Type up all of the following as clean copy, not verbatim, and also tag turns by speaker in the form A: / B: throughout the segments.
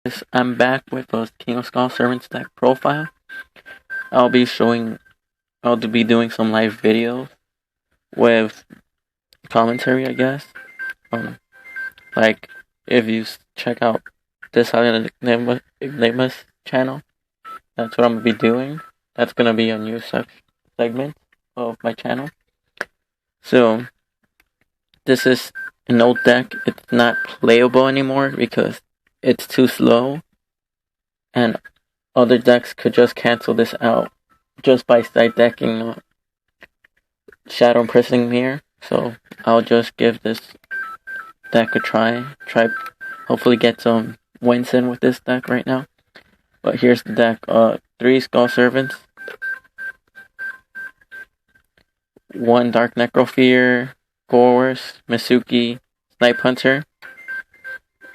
A: I'm back with a King of Skull Servant deck profile. I'll be showing, I'll be doing some live videos with commentary, I guess. Um, like if you check out this Enigma's channel, that's what I'm gonna be doing. That's gonna be a new segment of my channel. So this is an old deck. It's not playable anymore because it's too slow, and other decks could just cancel this out just by side decking Shadow Imprisoning Mirror. So I'll just give this deck a try. Hopefully get some wins in with this deck right now. But here's the deck. 3 Skull Servants, 1 Dark Necrofear, Gorwars, Misuki, Snipe Hunter,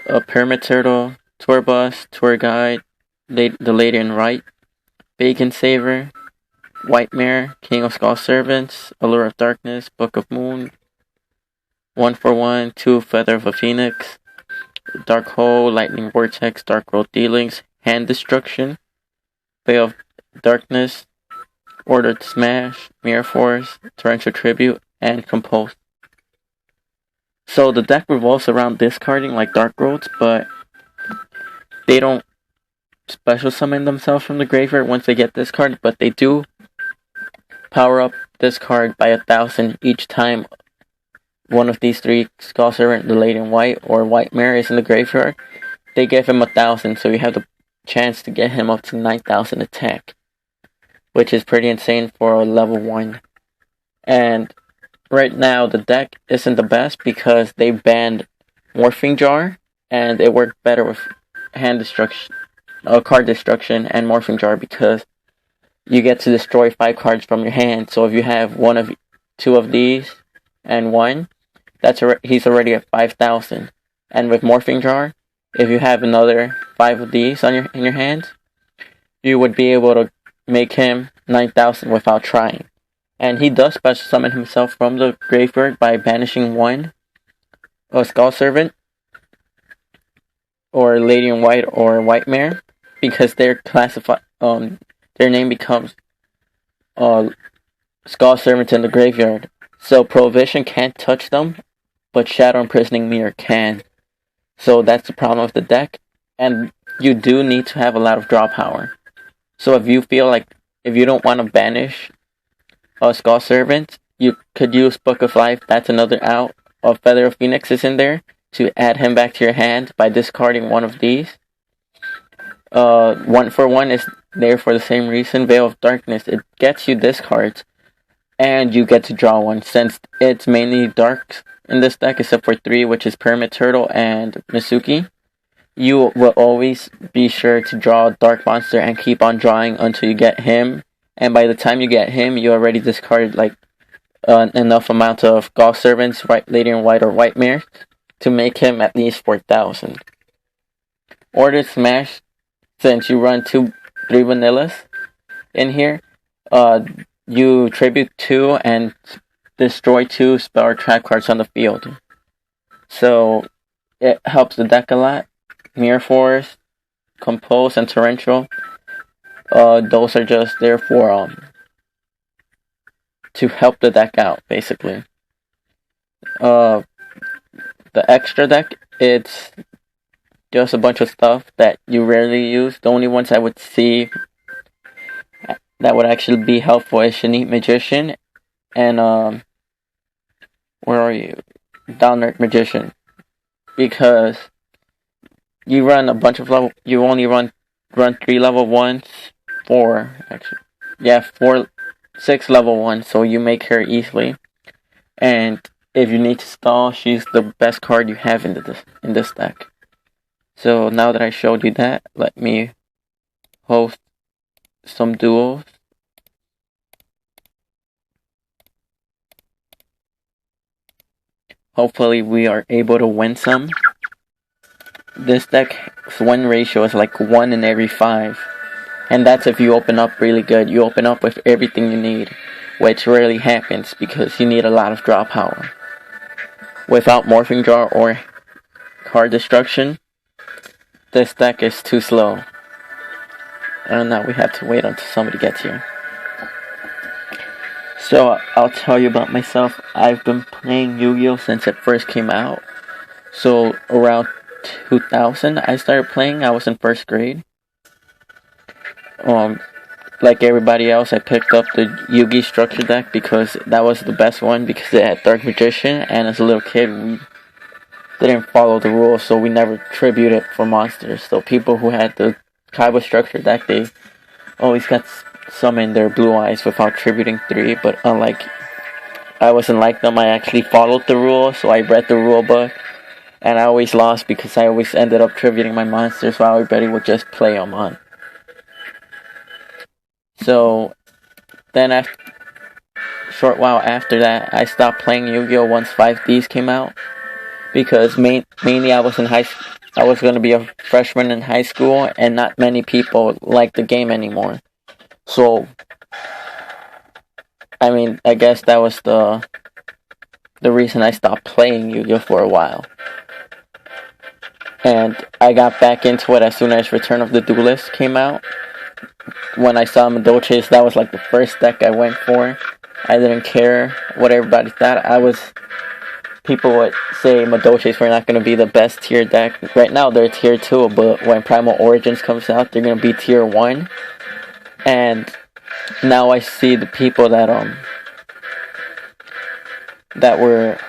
A: a Pyramid Turtle, Tour Bus, Tour Guide, the Lady in Right, Bacon Saver, White Mare, King of Skull Servants, Allure of Darkness, Book of Moon, 1 for 1, 2 Feather of a Phoenix, Dark Hole, Lightning Vortex, Dark World Dealings, Hand Destruction, Veil of Darkness, Ordered Smash, Mirror Force, Torrential Tribute, and Compose. So the deck revolves around discarding like Dark Roads, but they don't special summon themselves from the graveyard once they get discarded, but they do power up this card by 1,000 each time one of these 3 Skull Servant, the Lady in White, or White Mare is in the graveyard. They give him 1,000, so you have the chance to get him up to 9,000 attack, which is pretty insane for a level 1. And right now the deck isn't the best because they banned Morphing Jar, and it worked better with hand destruction, card destruction, and Morphing Jar because you get to destroy 5 cards from your hand. So if you have 2 of these and 1, he's already at 5,000. And with Morphing Jar, if you have another 5 of these in your hand, you would be able to make him 9,000 without trying. And he does special summon himself from the graveyard by banishing 1 a Skull Servant, or Lady in White, or White Mare, because they're classified. Their name becomes Skull Servant in the graveyard. So Prohibition can't touch them, but Shadow Imprisoning Mirror can. So that's the problem with the deck, and you do need to have a lot of draw power. So if you don't want to banish a Skull Servant, you could use Book of Life. That's another out. A Feather of Phoenix is in there to add him back to your hand by discarding 1 of these. 1 for 1 is there for the same reason. Veil of Darkness, it gets you discards, and you get to draw 1 since it's mainly darks in this deck, except for 3, which is Pyramid Turtle and Misuki. You will always be sure to draw a dark monster and keep on drawing until you get him. And by the time you get him, you already discarded enough amount of Skull Servants, Lady in White, or White Mare to make him at least 4,000. Ordered Smash, since you run 3 vanillas in here, you tribute 2 and destroy 2 spell or trap cards on the field. So it helps the deck a lot. Mirror Force, Compose, and Torrential, those are just there for to help the deck out, basically. The extra deck, it's just a bunch of stuff that you rarely use. The only ones I would see that would actually be helpful is Shanit Magician and where are you? Downright Magician, because you run a bunch of level. You only run 3 level 1s, 4 actually. Yeah, 6 level 1. So you make her easily, and if you need to stall, she's the best card you have in this deck. So now that I showed you that, let me host some duels. Hopefully we are able to win some. This deck's win ratio is like 1 in every 5. And that's if you open up really good. You open up with everything you need, which rarely happens because you need a lot of draw power. Without Morphing Jar or card destruction, this deck is too slow. And now we have to wait until somebody gets here. So I'll tell you about myself. I've been playing Yu-Gi-Oh! Since it first came out. So around 2000 I started playing. I was in first grade. Like everybody else, I picked up the Yugi structure deck because that was the best one because it had Dark Magician, and as a little kid we didn't follow the rules, so we never tributed for monsters. So people who had the Kaiba structure deck, they always got summon their blue eyes without tributing 3, but unlike I wasn't like them, I actually followed the rules, so I read the rule book, and I always lost because I always ended up tributing my monsters while everybody would just play them on. So then a short while after that, I stopped playing Yu-Gi-Oh! Once 5Ds came out, because mainly I was going to be a freshman in high school, and not many people liked the game anymore. So, I mean, I guess that was the reason I stopped playing Yu-Gi-Oh! For a while. And I got back into it as soon as Return of the Duelist came out. When I saw Madolches, that was like the first deck I went for. I didn't care what everybody thought. People would say Madolches were not going to be the best tier deck. Right now they're tier 2, but when Primal Origins comes out, they're going to be tier 1. And now I see the people that were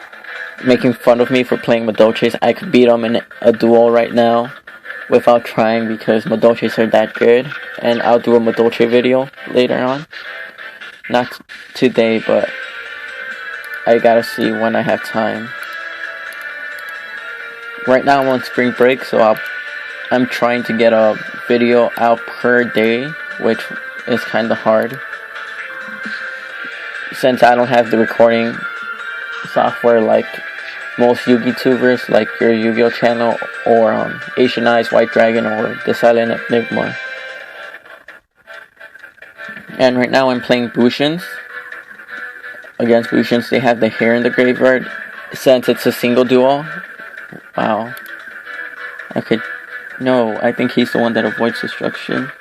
A: making fun of me for playing Madolches. I could beat them in a duel right now without trying because Madolches are that good. And I'll do a Madolche video later on. Not today, but I gotta see when I have time. Right now I'm on spring break, so I'm trying to get a video out per day, which is kinda hard. Since I don't have the recording software like most Yu-Gi tubers, like your Yu-Gi-Oh! Channel, or Asian Eyes, White Dragon, or The Silent Enigma. And right now I'm playing Bushins. Against Bushins, they have the hair in the graveyard. Since it's a single duel, wow. No, I think he's the one that avoids destruction.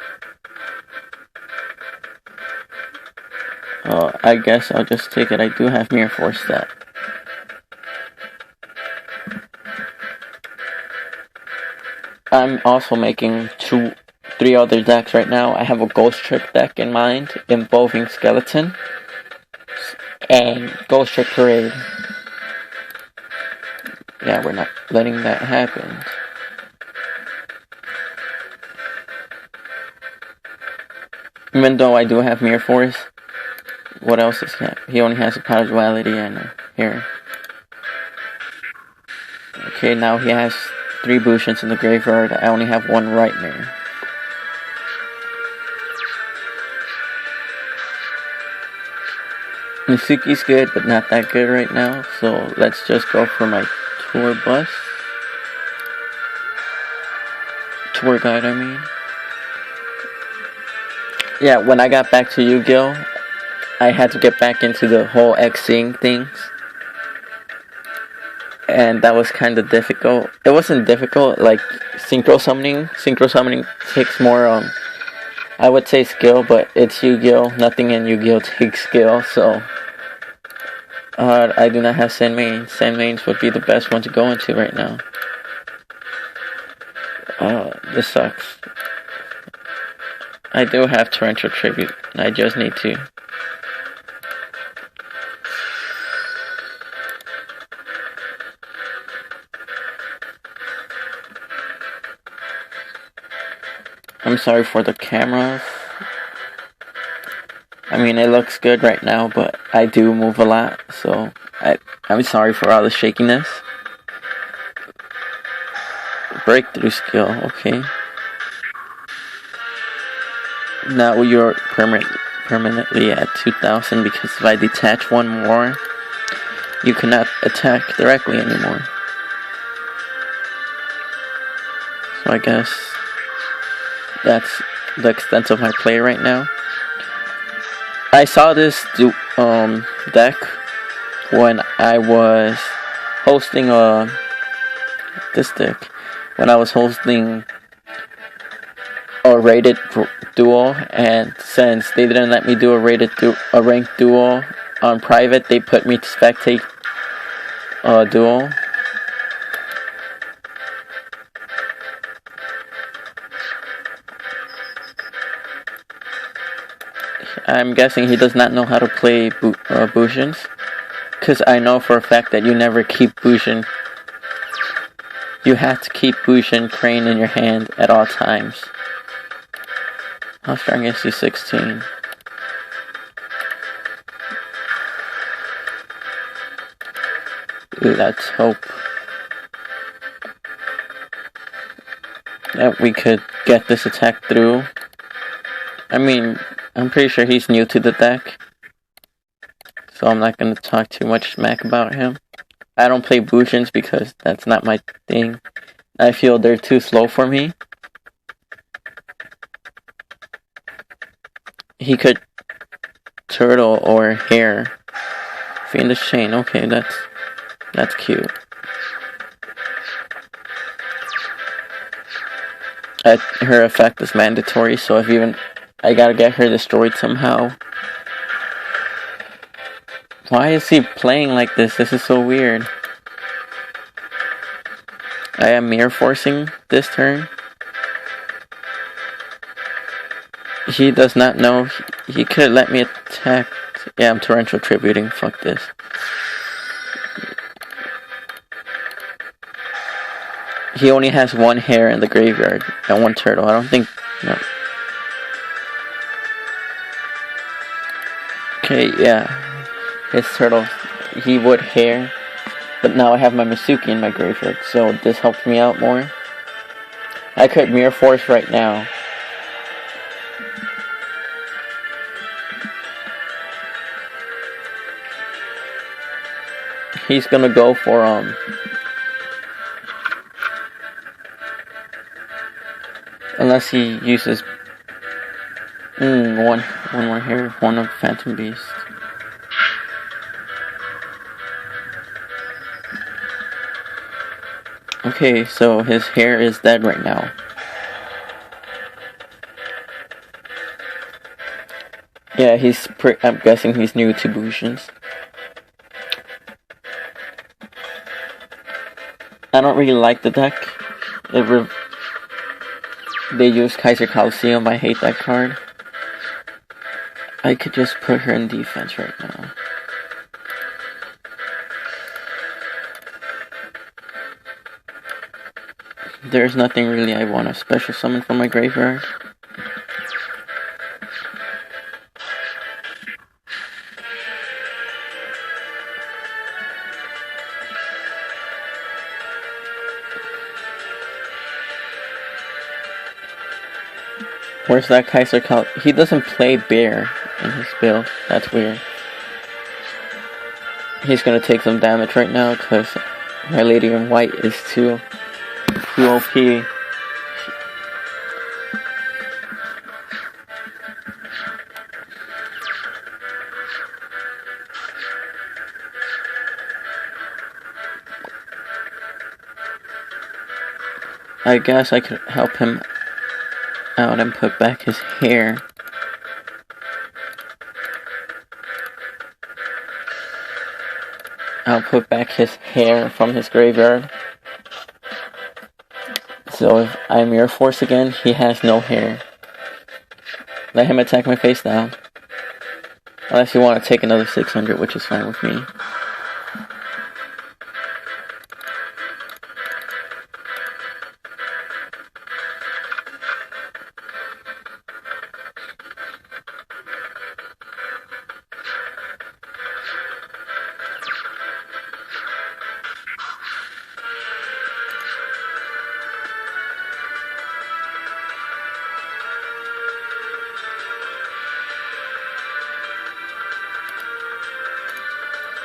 A: I guess I'll just take it. I do have Mirror Force that. I'm also making 3 other decks right now. I have a Ghost Trick deck in mind involving Skeleton and Ghost Trick Parade. Yeah, we're not letting that happen. Even though I do have Mirror Force, what else is he only has a Power Duality and here. Okay, now he has 3 Bushins in the graveyard. I only have 1 Nightmare. Mitsuki's good, but not that good right now, so let's just go for my tour guide, I mean. Yeah, when I got back to Yu-Gi-Oh!, I had to get back into the whole Xing things. And that was kind of difficult. It wasn't difficult, like synchro summoning. Synchro summoning takes more, I would say skill, but it's Yu-Gi-Oh! Nothing in Yu-Gi-Oh! Takes skill, so I do not have Sand Mains. Sand Mains would be the best one to go into right now. This sucks. I do have Torrential Tribute. I just need to. I'm sorry for the camera. I mean, it looks good right now, but I do move a lot, so I'm sorry for all the shakiness. Breakthrough skill, okay. Now you're permanently at 2000 because if I detach 1 more, you cannot attack directly anymore. So I guess that's the extent of my play right now. I saw this deck when I was hosting this deck when I was hosting a rated duel, and since they didn't let me do a ranked duel on private, they put me to spectate a duel. I'm guessing he does not know how to play Bujins, because I know for a fact that you never keep Bujin. You have to keep Bujin Crane in your hand at all times. How strong is he? 16. Ooh, let's hope that we could get this attack through. I mean, I'm pretty sure he's new to the deck, so I'm not going to talk too much smack about him. I don't play Bujins because that's not my thing. I feel they're too slow for me. He could turtle or hair. Fiendish Chain, okay, that's cute. Her effect is mandatory, so if even I gotta get her destroyed somehow. Why is he playing like this? This is so weird. I am mirror forcing this turn. He does not know. He could let me attack. Yeah, I'm torrential tributing. Fuck this. He only has one hair in the graveyard and one turtle. I don't think. No. Okay, yeah. His turtle. He would hair. But now I have my Masuki in my graveyard, so this helps me out more. I could mirror force right now. He's gonna go for unless he uses one more hair, one of Phantom Beast. Okay, so his hair is dead right now. Yeah, I'm guessing he's new to Bujins. I don't really like the deck. They use Kaiser Coliseum. I hate that card. I could just put her in defense right now. There's nothing really I want to special summon from my graveyard. Where's that Kaiser He doesn't play bear in his build. That's weird. He's gonna take some damage right now because my lady in white is too OP. I guess I could help him out and put back his hair. I'll put back his hair from his graveyard. So if I mirror force again, he has no hair. Let him attack my face down. Unless you want to take another 600, which is fine with me.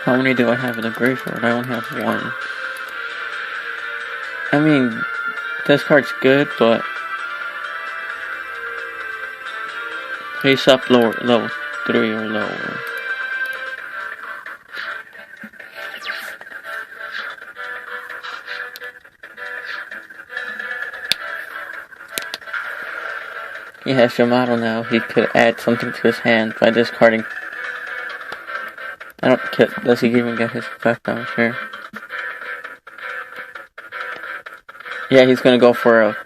A: How many do I have in the graveyard? I only have one. I mean, this card's good, but face up level 3 or lower. He has Yamato now. He could add something to his hand by discarding. I don't get. Does he even get his effect? I'm sure. Yeah, he's gonna go for a.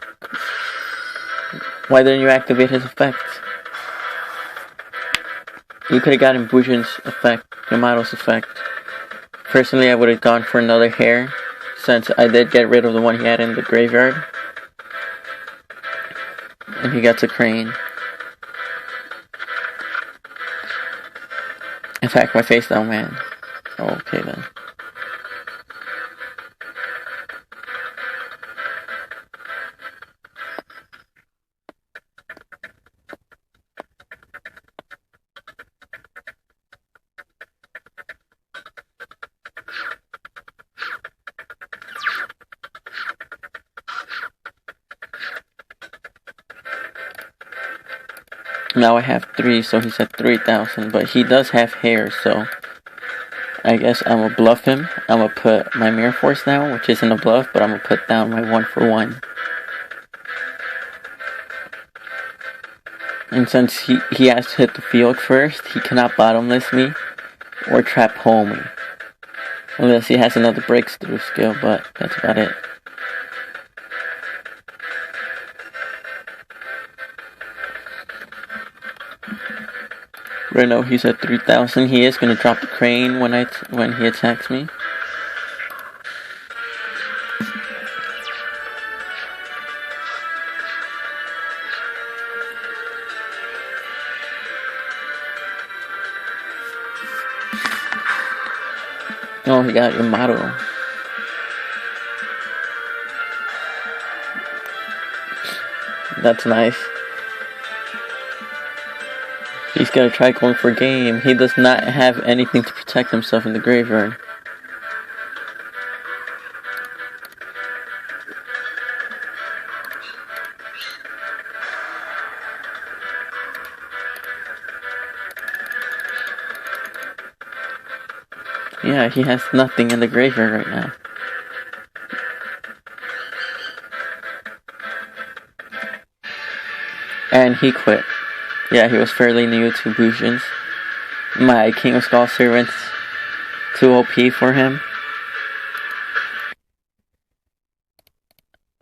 A: Why didn't you activate his effect? You could have gotten Bujin's effect, Yamato's effect. Personally, I would have gone for another hair, since I did get rid of the one he had in the graveyard. And he gets a crane. Attack my face down, man. Okay then. Now I have 3, so he's at 3,000, but he does have hair, so I guess I'm gonna bluff him. I'm gonna put my Mirror Force down, which isn't a bluff, but I'm gonna put down my 1-for-1. And since he has to hit the field first, he cannot bottomless me or trap hole me. Unless he has another breakthrough skill, but that's about it. Right now he's at 3,000. He is gonna drop the crane when he attacks me. Oh, he got Yamato. That's nice. He's gonna try going for game. He does not have anything to protect himself in the graveyard. Yeah, he has nothing in the graveyard right now. And he quit. Yeah, he was fairly new to Bujins. My King of Skull Servant's too OP for him.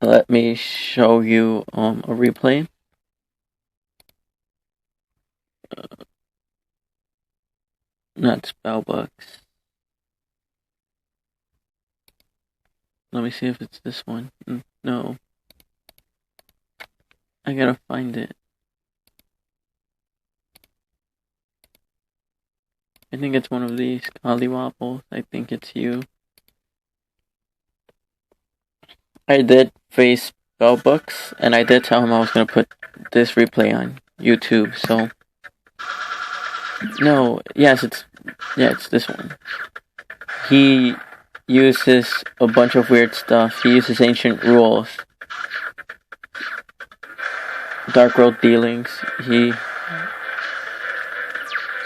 A: Let me show you a replay. Not Spellbooks. Let me see if it's this one. No. I gotta find it. I think it's one of these Collywobbles. I think it's you. I did face Spellbooks, and I did tell him I was gonna put this replay on YouTube, so... No, yes, it's this one. He uses a bunch of weird stuff. He uses ancient rules. Dark World Dealings.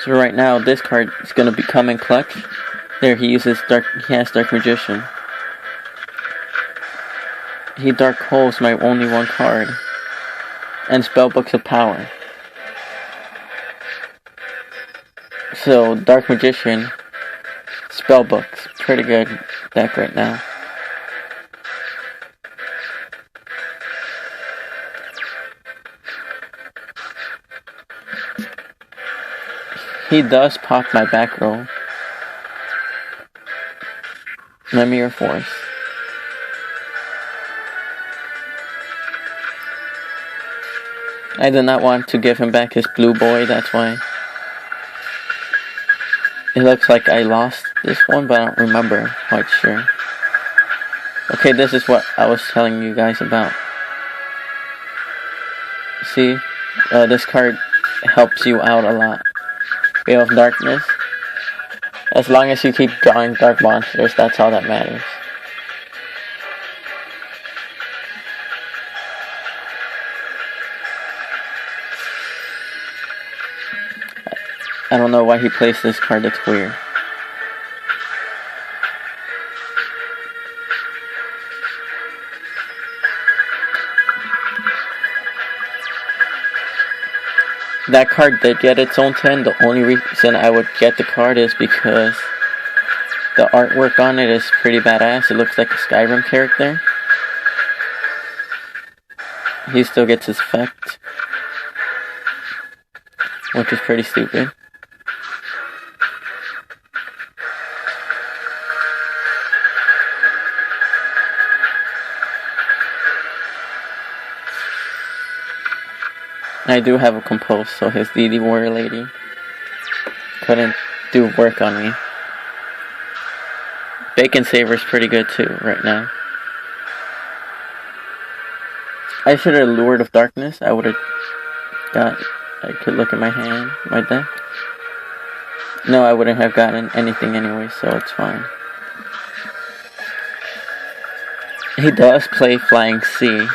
A: So right now, this card is gonna become in clutch. There, he has Dark Magician. He Dark Holes my only one card. And Spellbooks of Power. So, Dark Magician, Spellbooks, pretty good deck right now. He does pop my back row. My Mirror Force. I did not want to give him back his blue boy, that's why. It looks like I lost this one, but I don't remember quite sure. Okay, this is what I was telling you guys about. See? This card helps you out a lot. Veil of Darkness. As long as you keep drawing dark monsters, that's all that matters. I don't know why he plays this card, it's weird. That card did get its own 10. The only reason I would get the card is because the artwork on it is pretty badass. It looks like a Skyrim character. He still gets his effect, which is pretty stupid. I do have a compulse, so his DD Warrior Lady couldn't do work on me. Bacon Saver's pretty good too right now. I should have Lord of Darkness. I would have got... I could look at my hand, my deck. No, I wouldn't have gotten anything anyway, so it's fine. He does play Flying Sea.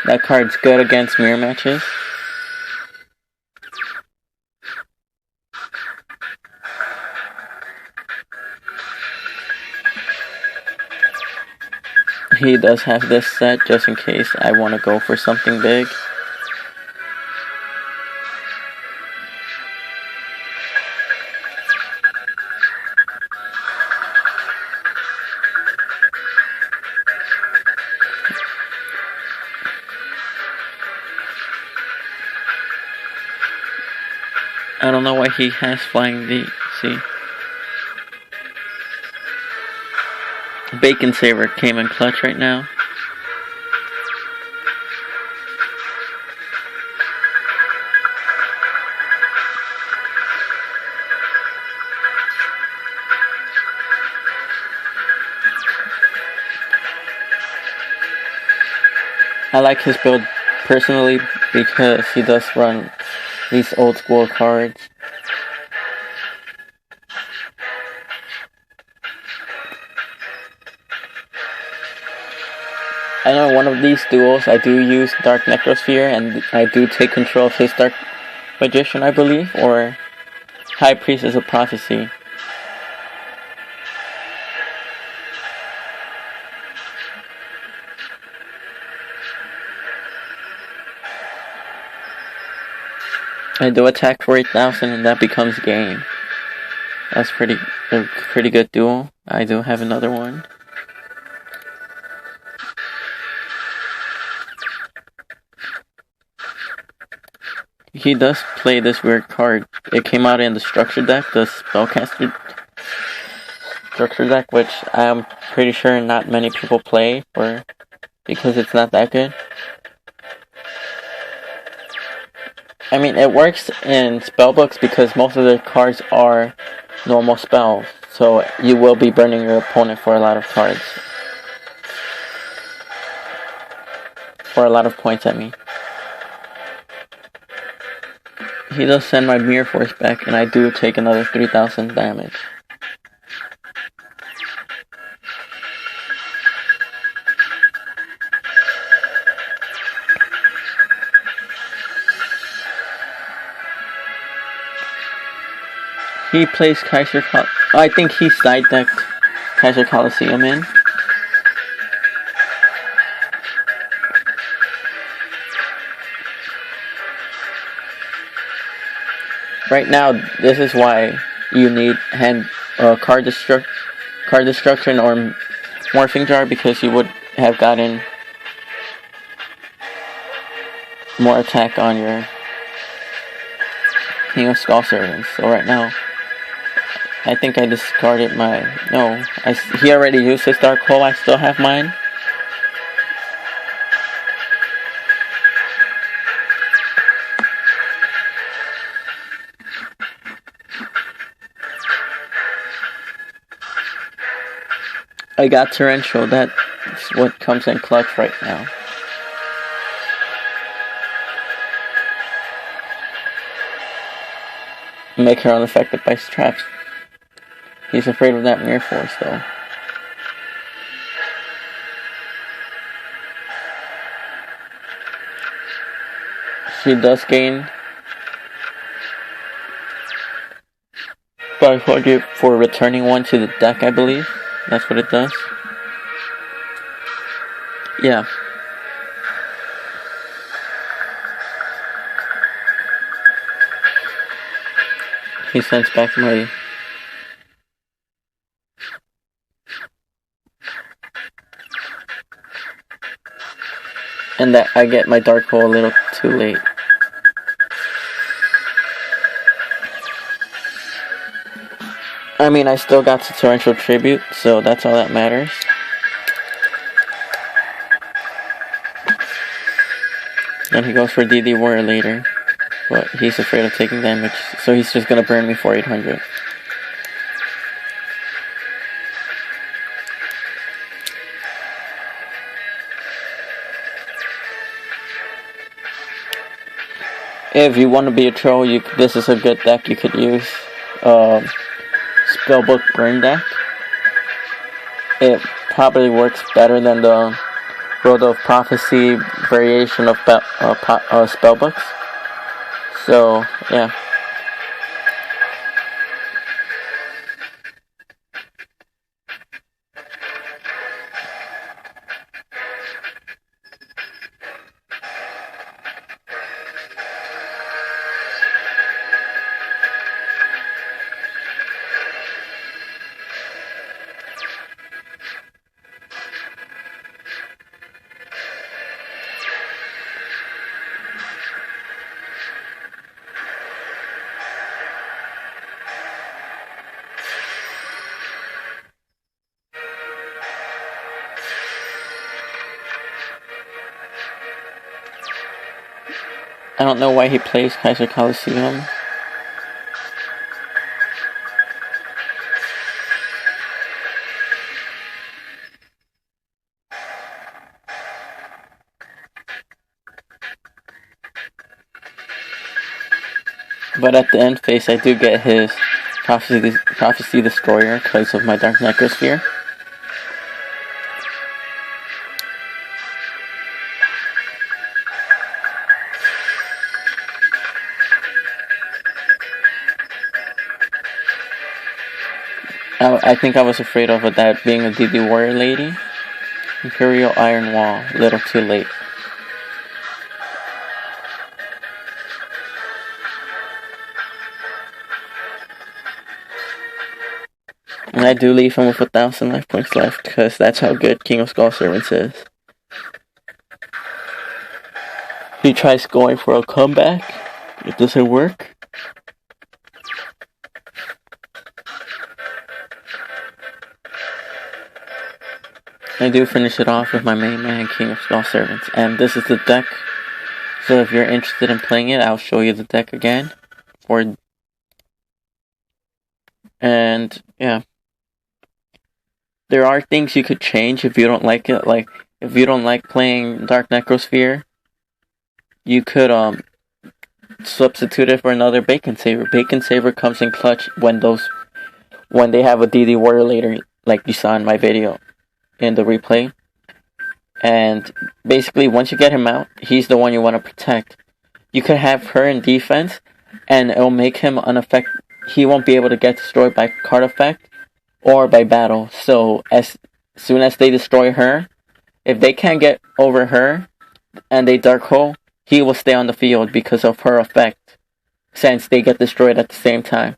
A: That card's good against mirror matches. He does have this set just in case I want to go for something big. I don't know why he has Flying D. See? Bacon Saver came in clutch right now. I like his build personally because he does run these old school cards. I know one of these duels I do use Dark Necrosphere and I do take control of his Dark Magician, I believe, or High Priestess of Prophecy. I do attack for 8,000 and that becomes game. That's a pretty good duel. I do have another one. He does play this weird card. It came out in the structure deck, the Spellcaster structure deck, which I'm pretty sure not many people play because it's not that good. I mean, it works in spellbooks because most of the cards are normal spells, so you will be burning your opponent for a lot of cards. For a lot of points, I mean. He does send my Mirror Force back, and I do take another 3,000 damage. He plays Kaiser I think he side decked Kaiser Coliseum in. Right now, this is why you need card destruction or Morphing Jar, because you would have gotten more attack on your King of Skull Servants. So right now, I think I discarded my... No, he already used his Dark Hole. I still have mine. I got Torrential. That's what comes in clutch right now. Make her unaffected by traps. He's afraid of that Mirror Force, though. She does gain 500 for returning one to the deck, I believe. That's what it does. Yeah. he sends back my... And that I get my Dark Hole a little too late. I mean, I still got the Torrential Tribute, so that's all that matters. Then he goes for DD Warrior later, but he's afraid of taking damage, so he's just gonna burn me for 800. If you want to be a troll, this is a good deck you could use. Spellbook Burn deck. It probably works better than the Road of Prophecy variation of spellbooks. So, yeah. I don't know why he plays Kaiser Coliseum. But at the end phase, I do get his Prophecy Destroyer because of my Dark Necrosphere. I think I was afraid of that being a DD Warrior Lady. Imperial Iron Wall, little too late. And I do leave him with 1,000 life points left, because that's how good King of Skull Servants is. He tries going for a comeback. It doesn't work. I do finish it off with my main man, King of Skull Servants. And this is the deck. So if you're interested in playing it, I'll show you the deck again. And, yeah. There are things you could change if you don't like it. Like, if you don't like playing Dark Necrosphere, you could substitute it for another Bacon Saver. Bacon Saver comes in clutch when they have a DD Warrior later, like you saw in my video in the replay. And basically, once you get him out, he's the one you want to protect. You could have her in defense, and it'll make him unaffected. He won't be able to get destroyed by card effect or by battle. So as soon as they destroy her, if they can't get over her and they Dark Hole, he will stay on the field because of her effect, since they get destroyed at the same time.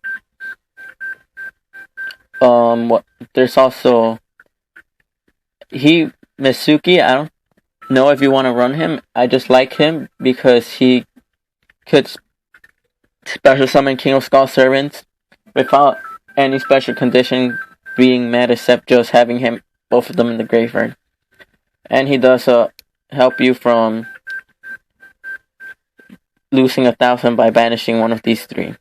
A: There's also Mitsuki. I don't know if you want to run him. I just like him because he could special summon King of Skull Servants without any special condition being met, except just having both of them in the graveyard. And he does help you from losing 1,000 by banishing one of these three.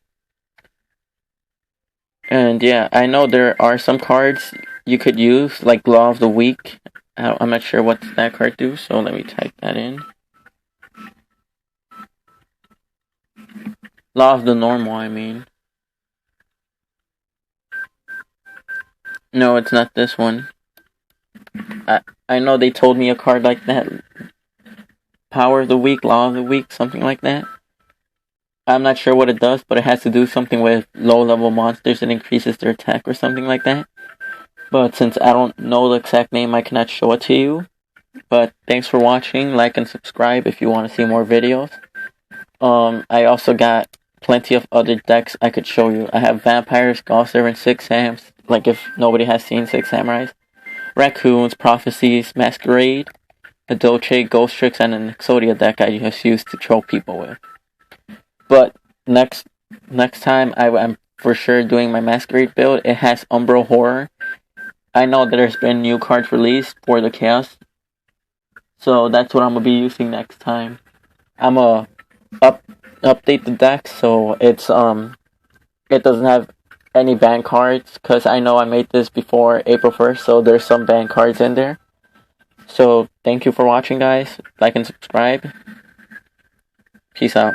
A: And yeah, I know there are some cards you could use, like Law of the Weak. I'm not sure what that card do, so let me type that in. Law of the Normal, I mean. No, it's not this one. I know they told me a card like that. Power of the Weak, Law of the Weak, something like that. I'm not sure what it does, but it has to do something with low-level monsters and increases their attack or something like that. But since I don't know the exact name, I cannot show it to you. But thanks for watching. Like and subscribe if you want to see more videos. I also got plenty of other decks I could show you. I have Vampires, Gauss Servant, Six Sams, like if nobody has seen Six Samurais, Raccoons, Prophecies, Masquerade, a Dolce, Ghost Tricks, and an Exodia deck I just used to troll people with. But next time I'm for sure doing my Masquerade build. It has Umbral Horror. I know that there's been new cards released for the Chaos, so that's what I'm gonna be using next time. I'm gonna update the deck so it doesn't have any ban cards, because I know I made this before April 1st, so there's some ban cards in there. So thank you for watching, guys. Like and subscribe. Peace out.